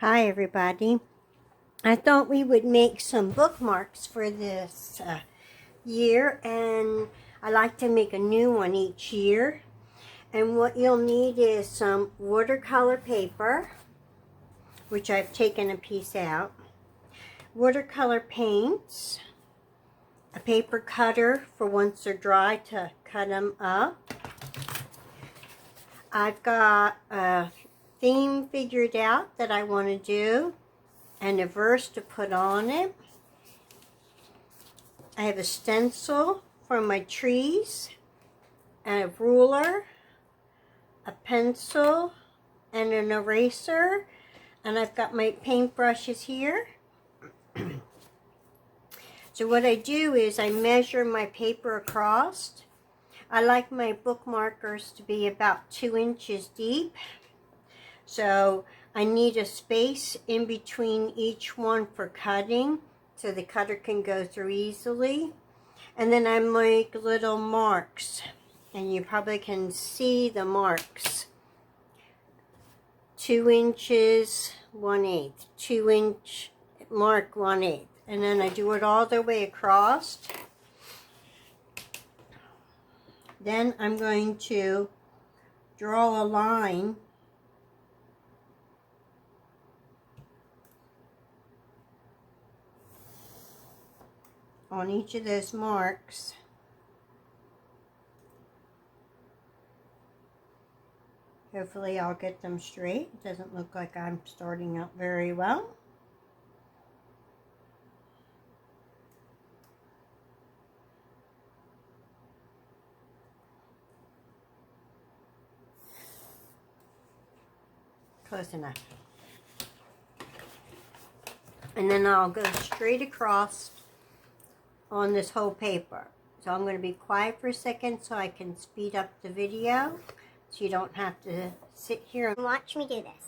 Hi everybody. I thought we would make some bookmarks for this year, and I like to make a new one each year. And what you'll need is some watercolor paper, which I've taken a piece out, watercolor paints, a paper cutter for once they're dry to cut them up. I've got a theme figured out that I want to do and a verse to put on it. I have a stencil for my trees, and a ruler, a pencil, and an eraser. And I've got my paintbrushes here. So what I do is I measure my paper across. I like my bookmarkers to be about 2 inches deep. So I need a space in between each one for cutting, so the cutter can go through easily. And then I make little marks, and you probably can see the marks. 2 inches, 1/8, 2 inch mark, 1/8. And then I do it all the way across. Then I'm going to draw a line on each of those marks. Hopefully I'll get them straight. It doesn't look like I'm starting out very well. Close enough. And then I'll go straight across on this whole paper. So I'm going to be quiet for a second so I can speed up the video, so you don't have to sit here and watch me do this.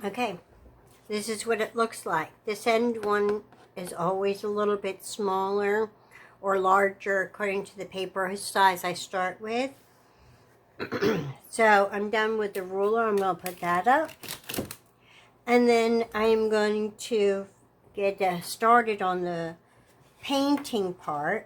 Okay, this is what it looks like. This end one is always a little bit smaller or larger according to the paper size I start with. So I'm done with the ruler. I'm going to put that up. And then I'm going to get started on the painting part.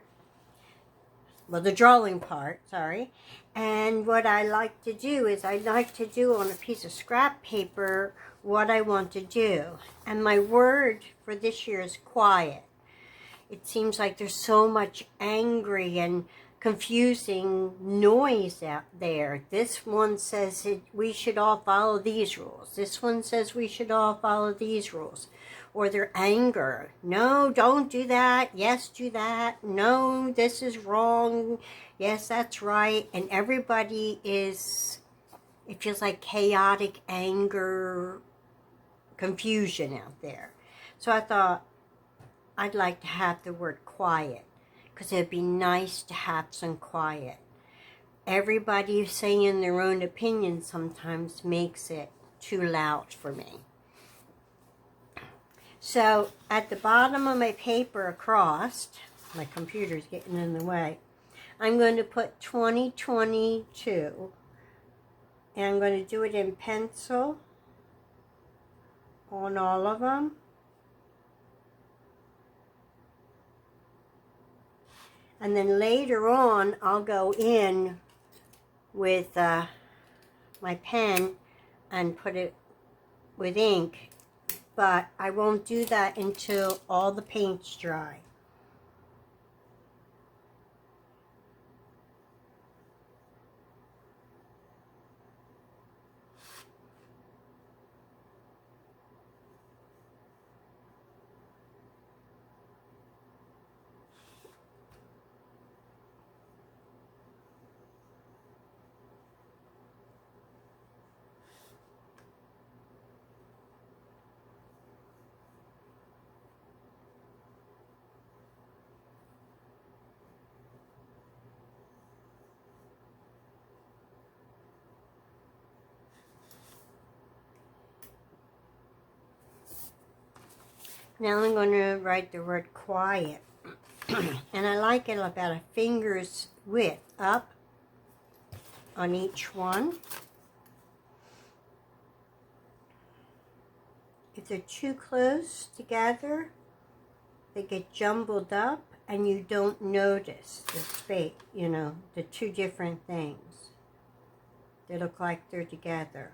Well, the drawing part, sorry. And what I like to do is I like to do on a piece of scrap paper what I want to do. And my word for this year is quiet. It seems like there's so much angry and confusing noise out there. This one says we should all follow these rules. This one says we should all follow these rules. Or their anger. No, don't do that. Yes, do that. No, this is wrong. Yes, that's right. And everybody is, it feels like chaotic anger, confusion out there. So I thought I'd like to have the word quiet, because it'd be nice to have some quiet. Everybody saying their own opinion sometimes makes it too loud for me. So at the bottom of my paper across, my computer's getting in the way, I'm going to put 2022, and I'm going to do it in pencil on all of them. And then later on, I'll go in with my pen and put it with ink. But I won't do that until all the paint's dry. Now I'm going to write the word quiet. And I like it about a finger's width up on each one. If they're too close together, they get jumbled up and you don't notice the space, you know, the two different things. They look like they're together.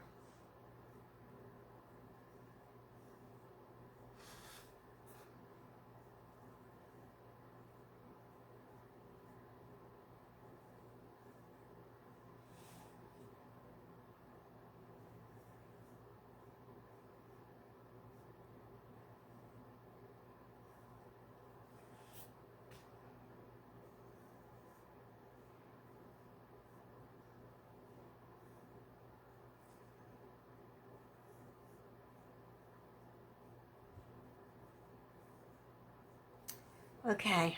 Okay,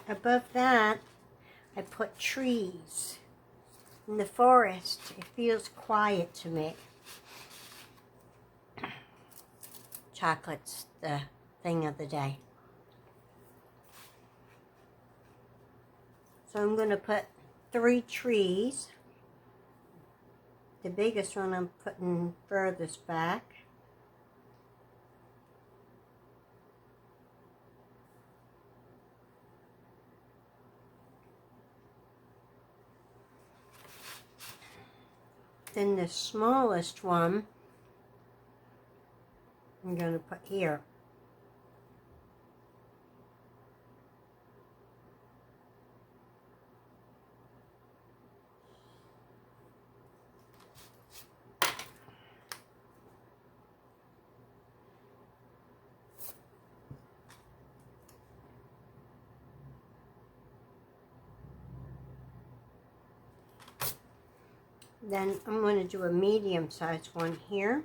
above that, I put trees. In the forest, it feels quiet to me. Chocolate's the thing of the day. So I'm going to put 3 trees. The biggest one I'm putting furthest back. Then the smallest one I'm going to put here. Then I'm going to do a medium-sized one here.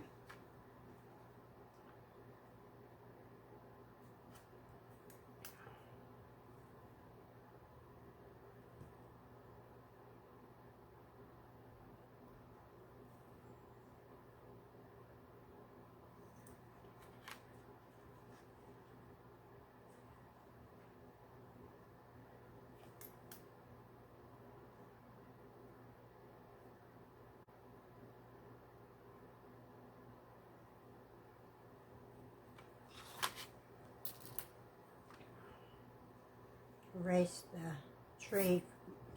Erase the tree,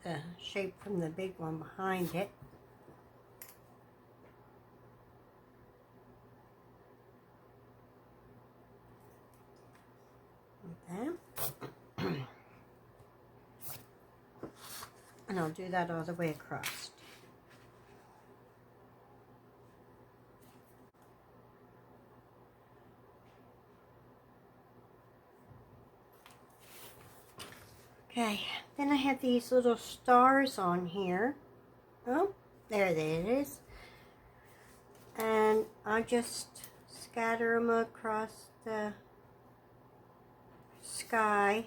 the shape from the big one behind it. Like that. And I'll do that all the way across. Okay, then I have these little stars on here. Oh, there it is. And I just scatter them across the sky.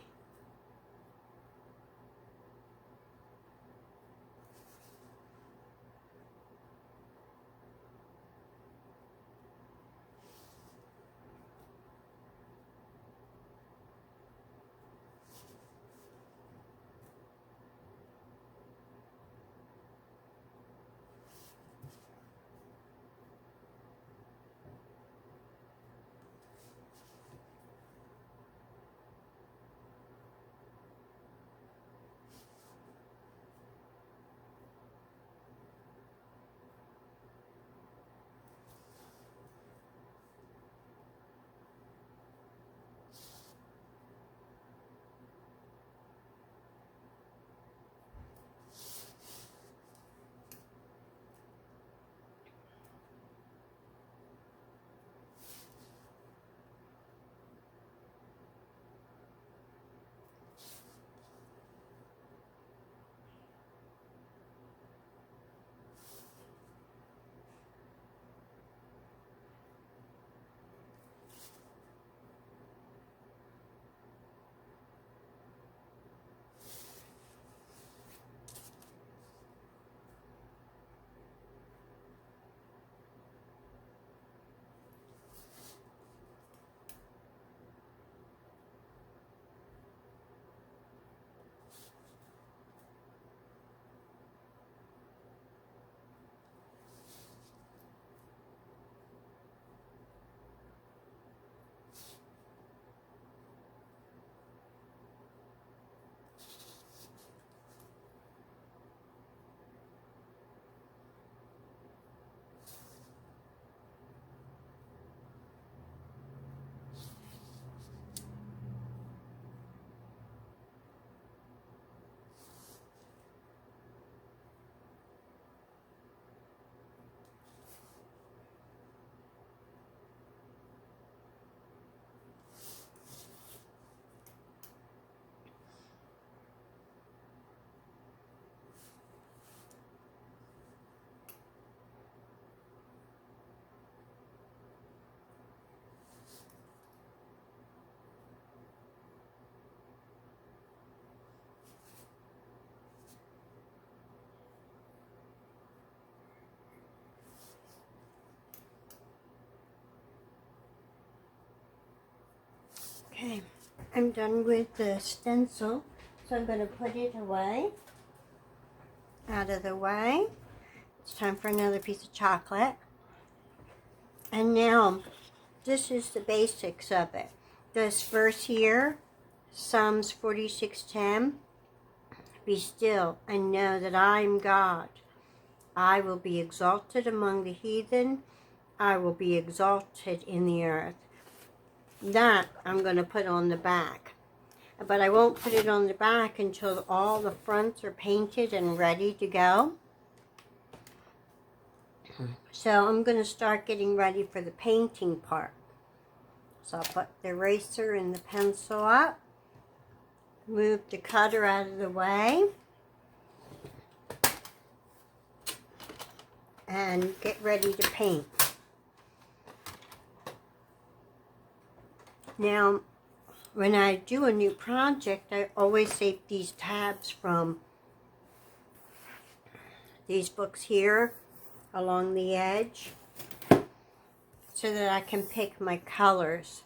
Okay, I'm done with the stencil, so I'm going to put it away, out of the way. It's time for another piece of chocolate. And now, this is the basics of it. This verse here, Psalms 46:10, be still and know that I am God. I will be exalted among the heathen. I will be exalted in the earth. That I'm going to put on the back. But I won't put it on the back until all the fronts are painted and ready to go. So I'm going to start getting ready for the painting part. So I'll put the eraser and the pencil up. Move the cutter out of the way. And get ready to paint. Now, when I do a new project, I always save these tabs from these books here along the edge so that I can pick my colors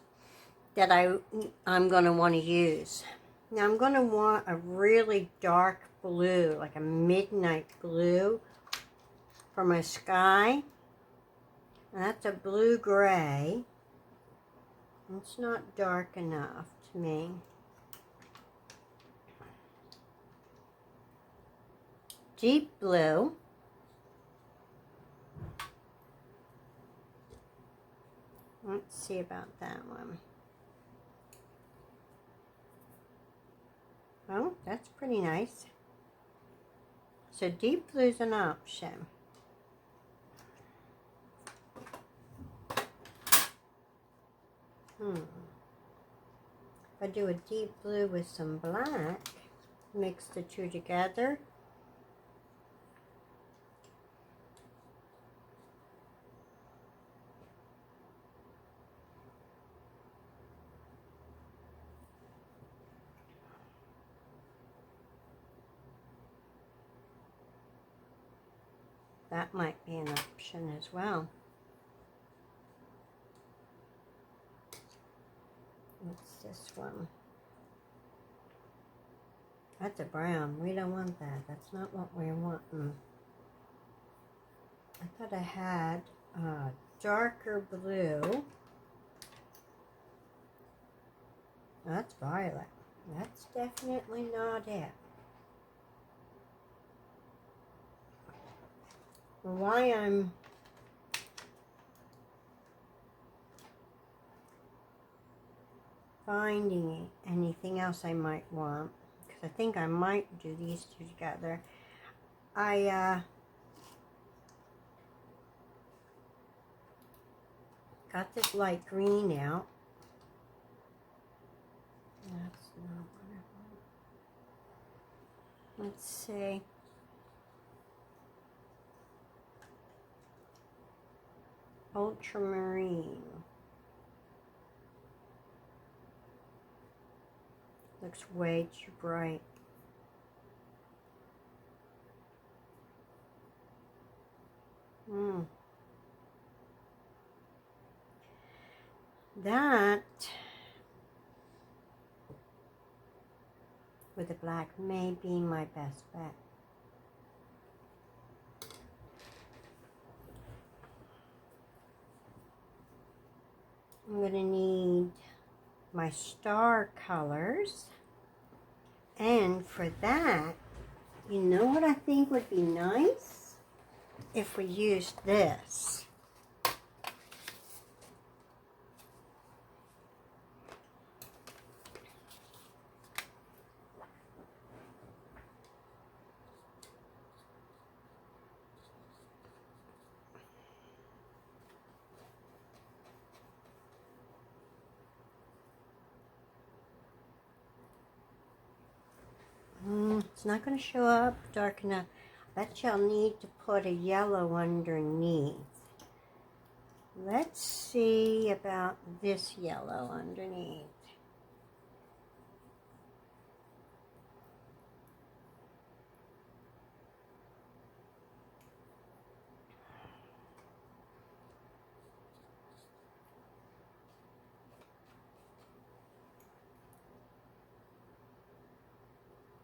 that I'm going to want to use. Now, I'm going to want a really dark blue, like a midnight blue for my sky. And that's a blue-gray. It's not dark enough to me. Deep blue. Let's see about that one. Oh, that's pretty nice. So deep blue is an option. If I do a deep blue with some black, mix the two together. That might be an option as well. What's this one? That's a brown. We don't want that. That's not what we're wanting. I thought I had a darker blue. That's violet. That's definitely not it. Why I'm finding anything else I might want, because I think I might do these two together. I got this light green out. That's not what I want. Let's see. Ultramarine. Looks way too bright. That with the black may be my best bet. I'm going to need my star colors. And for that, you know what I think would be nice? If we used this. It's not going to show up dark enough. I bet y'all need to put a yellow underneath. Let's see about this yellow underneath.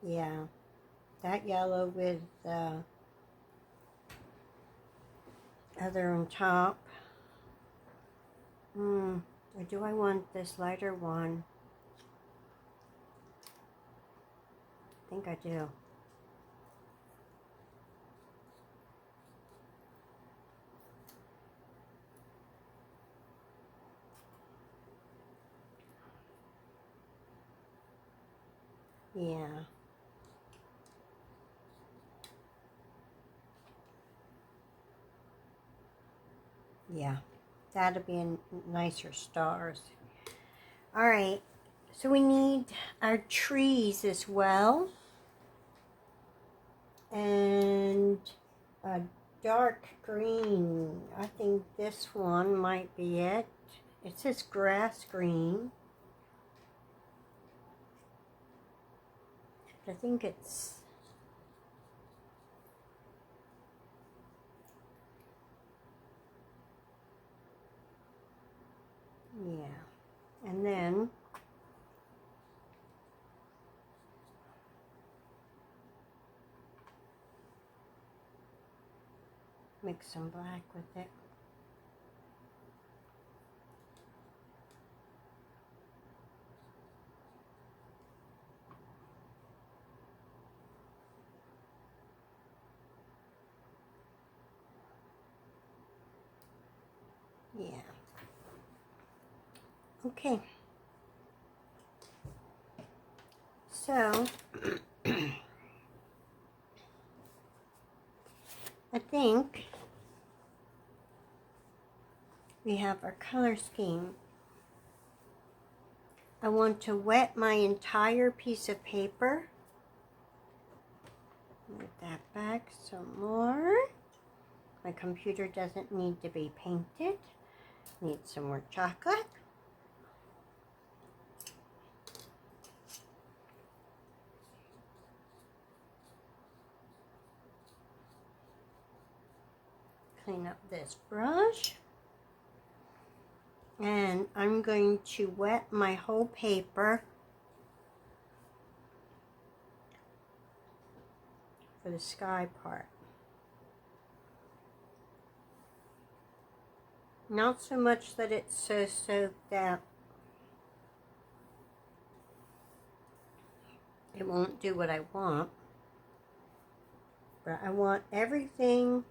Yeah, that yellow with the other on top. Or do I want this lighter one? I think I do. Yeah. Yeah, that'd be a nicer stars. All right, so we need our trees as well. And a dark green. I think this one might be it. It says grass green. But I think it's... yeah. And then mix some black with it. Yeah. Okay. So, I think we have our color scheme. I want to wet my entire piece of paper. Move that back some more. My computer doesn't need to be painted. Need some more chocolate. Clean up this brush. And I'm going to wet my whole paper for the sky part. Not so much that it's so soaked that it won't do what I want, but I want everything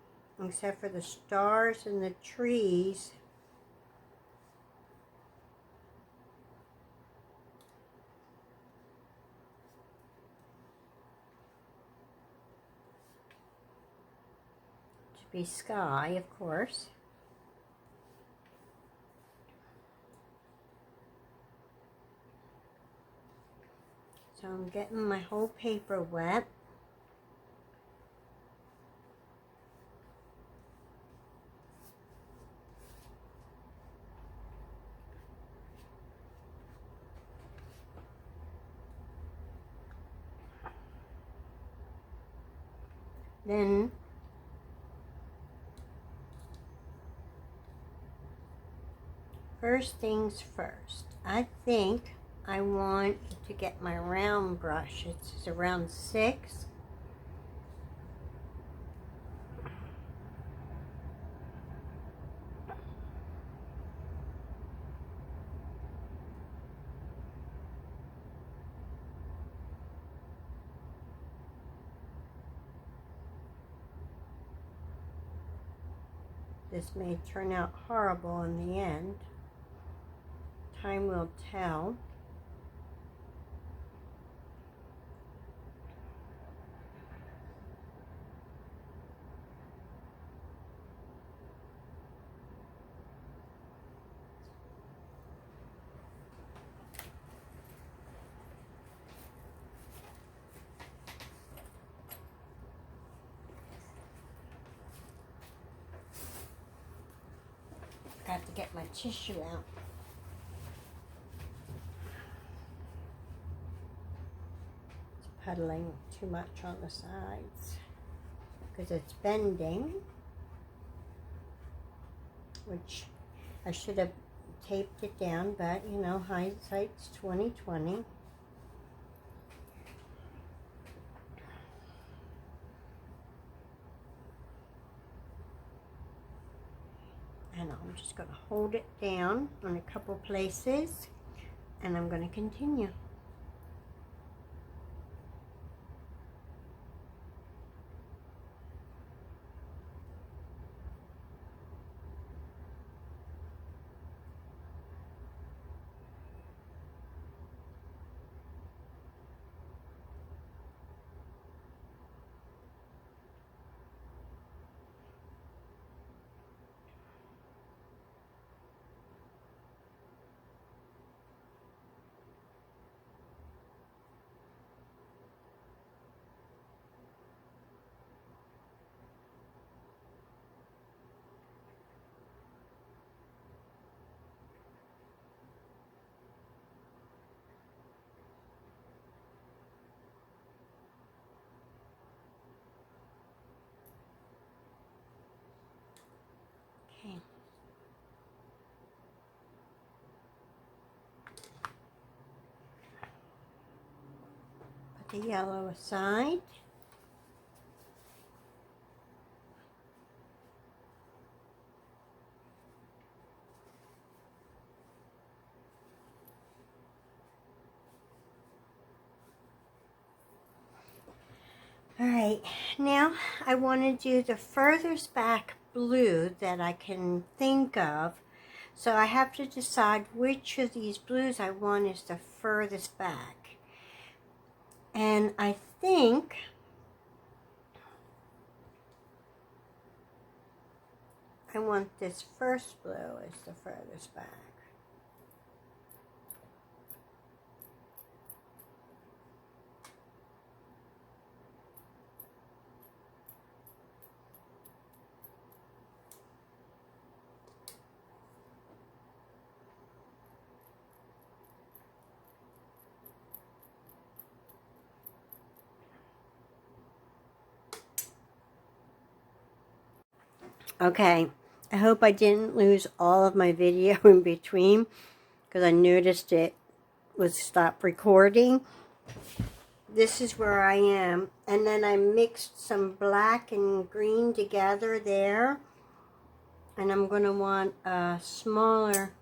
except for the stars and the trees to be sky, of course. So I'm getting my whole paper wet. Then first things first, I think I want to get my round brush. It's around 6. This may turn out horrible in the end. Time will tell. Got to get my tissue out. It's puddling too much on the sides because it's bending, which I should have taped it down, but you know, hindsight's 20/20. And I'm just going to hold it down on a couple places, and I'm going to continue. Okay. Put the yellow aside. All right, now I want to do the furthest back blue that I can think of. So I have to decide which of these blues I want is the furthest back. And I think I want this first blue as the furthest back. Okay, I hope I didn't lose all of my video in between, because I noticed it was stopped recording. This is where I am, and then I mixed some black and green together there, and I'm going to want a smaller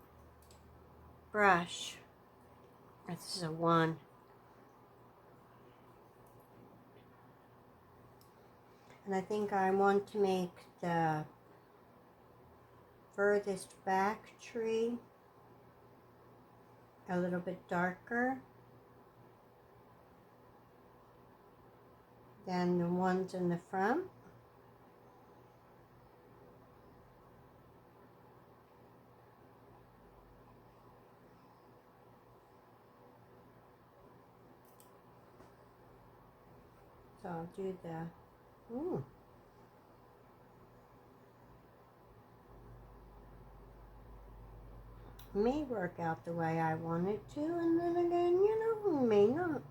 brush. This is a 1. And I think I want to make the furthest back tree a little bit darker than the ones in the front. So I'll do the, may work out the way I want it to, and then again, you know, may not.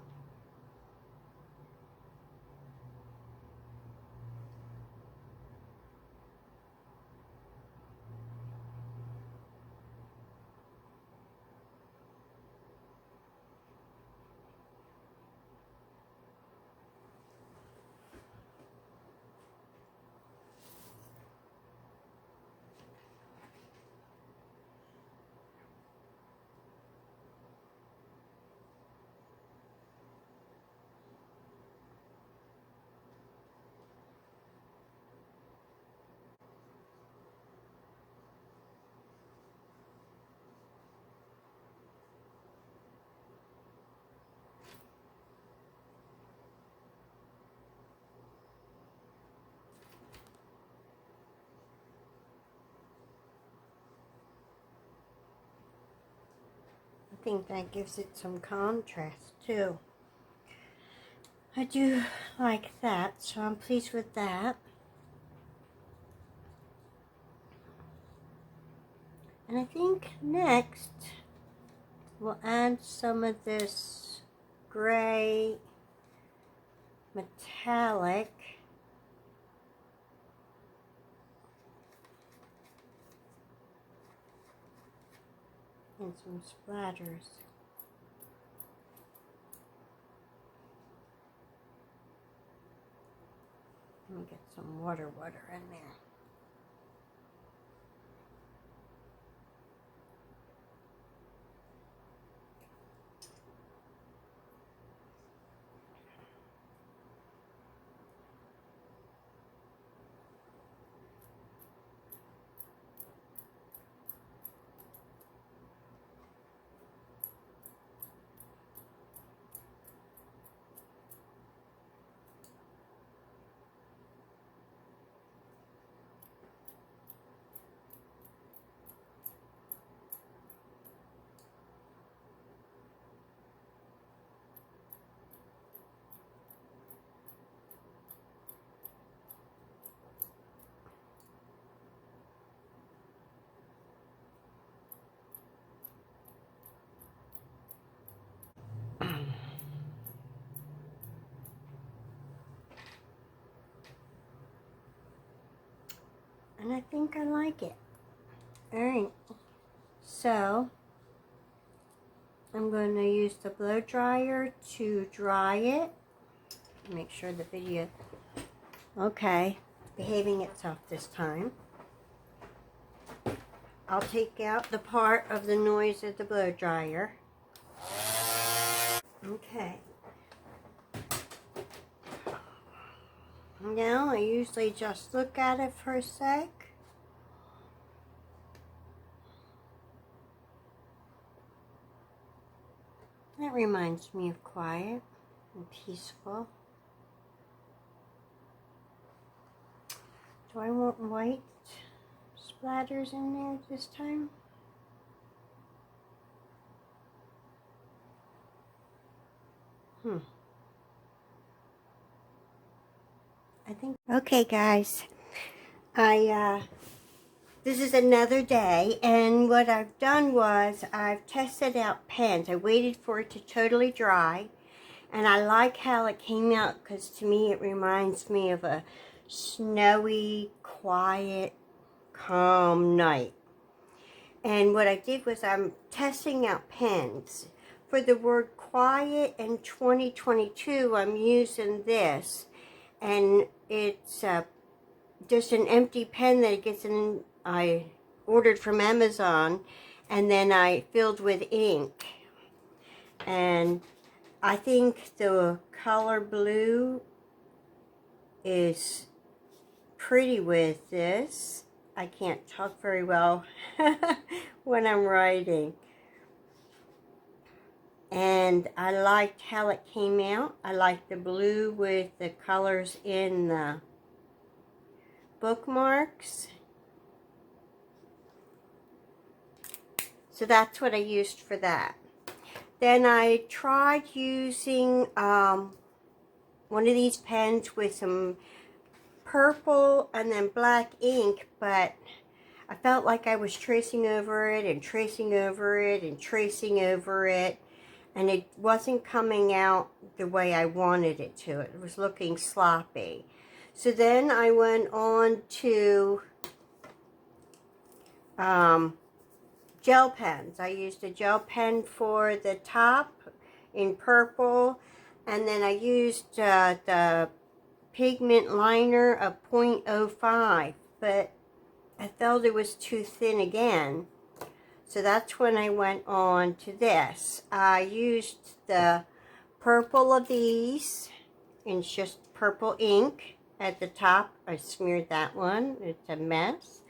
I think that gives it some contrast too. I do like that, so I'm pleased with that. And I think next we'll add some of this gray metallic and some splatters. Let me get some water in there. And I think I like it. Alright, so I'm going to use the blow dryer to dry it. Make sure the video, okay, behaving itself this time. I'll take out the part of the noise of the blow dryer. Okay. Now I usually just look at it for a sec. That reminds me of quiet and peaceful. Do I want white splatters in there this time? I think. Okay, guys. This is another day, and what I've done was I've tested out pens. I waited for it to totally dry, and I like how it came out because to me it reminds me of a snowy, quiet, calm night. And what I did was I'm testing out pens. For the word quiet in 2022, I'm using this, and it's just an empty pen that gets in. I ordered from Amazon, and then I filled with ink. And I think the color blue is pretty with this. I can't talk very well when I'm writing. And I liked how it came out. I liked the blue with the colors in the bookmarks. So that's what I used for that. Then I tried using one of these pens with some purple and then black ink, but I felt like I was tracing over it and tracing over it and tracing over it, and it wasn't coming out the way I wanted it to. It was looking sloppy. So then I went on to gel pens. I used a gel pen for the top in purple, and then I used the pigment liner of 0.05, but I felt it was too thin again. So that's when I went on to this. I used the purple of these, and it's just purple ink at the top. I smeared that one. It's a mess.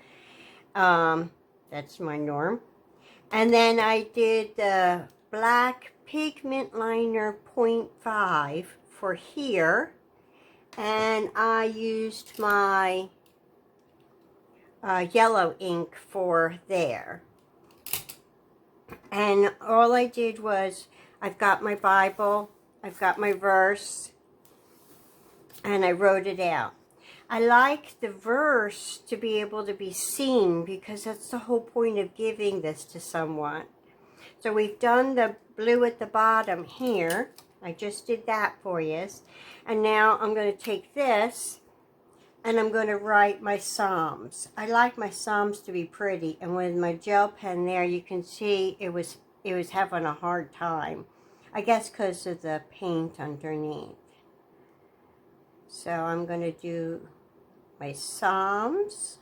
That's my norm. And then I did the black pigment liner 0.5 for here. And I used my yellow ink for there. And all I did was, I've got my Bible, I've got my verse, and I wrote it out. I like the verse to be able to be seen because that's the whole point of giving this to someone. So we've done the blue at the bottom here. I just did that for you. And now I'm going to take this and I'm going to write my Psalms. I like my Psalms to be pretty, and with my gel pen there, you can see it was having a hard time. I guess because of the paint underneath. So I'm going to do my Psalms.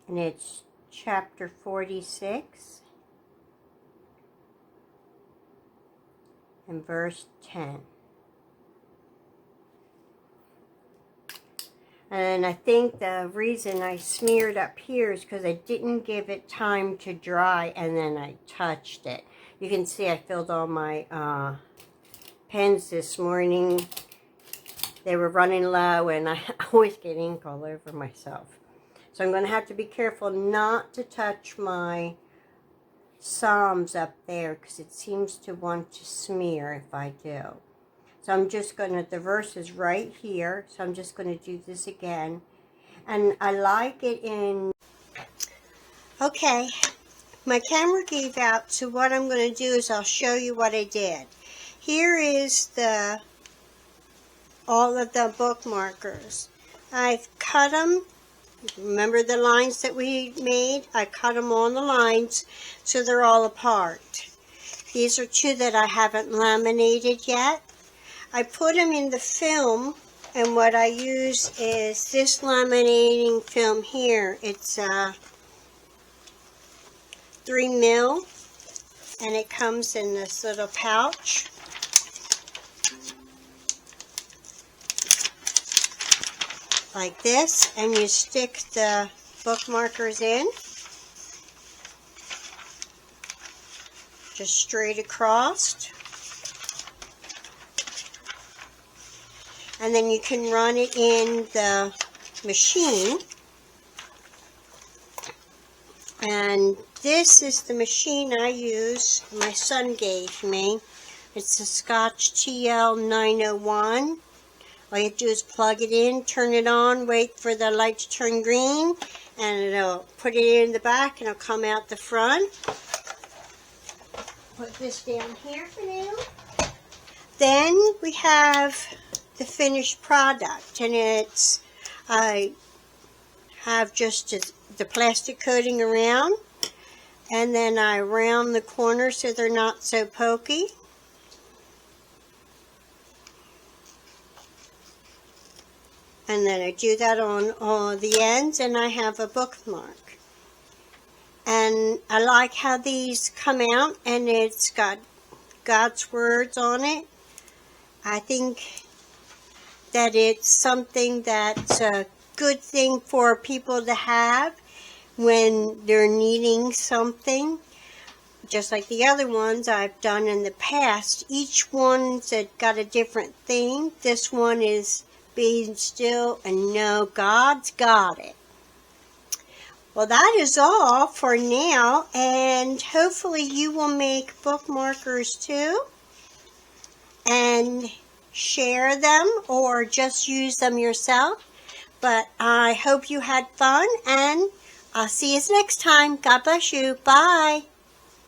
And it's chapter 46 and verse 10. And I think the reason I smeared up here is because I didn't give it time to dry, and then I touched it. You can see I filled all my pens this morning. They were running low, and I always get ink all over myself. So I'm going to have to be careful not to touch my Psalms up there because it seems to want to smear if I do. So I'm just going to, the verse is right here, so I'm just going to do this again. And I like it in, okay, my camera gave out, so what I'm going to do is I'll show you what I did. Here is all of the bookmarkers. I've cut them. Remember the lines that we made? I cut them on the lines so they're all apart. These are two that I haven't laminated yet. I put them in the film, and what I use is this laminating film here. It's 3mm, and it comes in this little pouch. Like this, and you stick the bookmarkers in just straight across, and then you can run it in the machine. And this is the machine I use, my son gave me. It's a Scotch TL901. All you have to do is plug it in, turn it on, wait for the light to turn green, and it'll put it in the back and it'll come out the front. Put this down here for now. Then we have the finished product, and it's, I have just the plastic coating around, and then I round the corners so they're not so pokey. And then I do that on all the ends, and I have a bookmark. And I like how these come out, and it's got God's words on it. I think that it's something that's a good thing for people to have when they're needing something. Just like the other ones I've done in the past. Each one's got a different theme. This one is being still and know God's got it. Well, that is all for now, and hopefully you will make bookmarkers too and share them or just use them yourself. But I hope you had fun, and I'll see you next time. God bless you. Bye.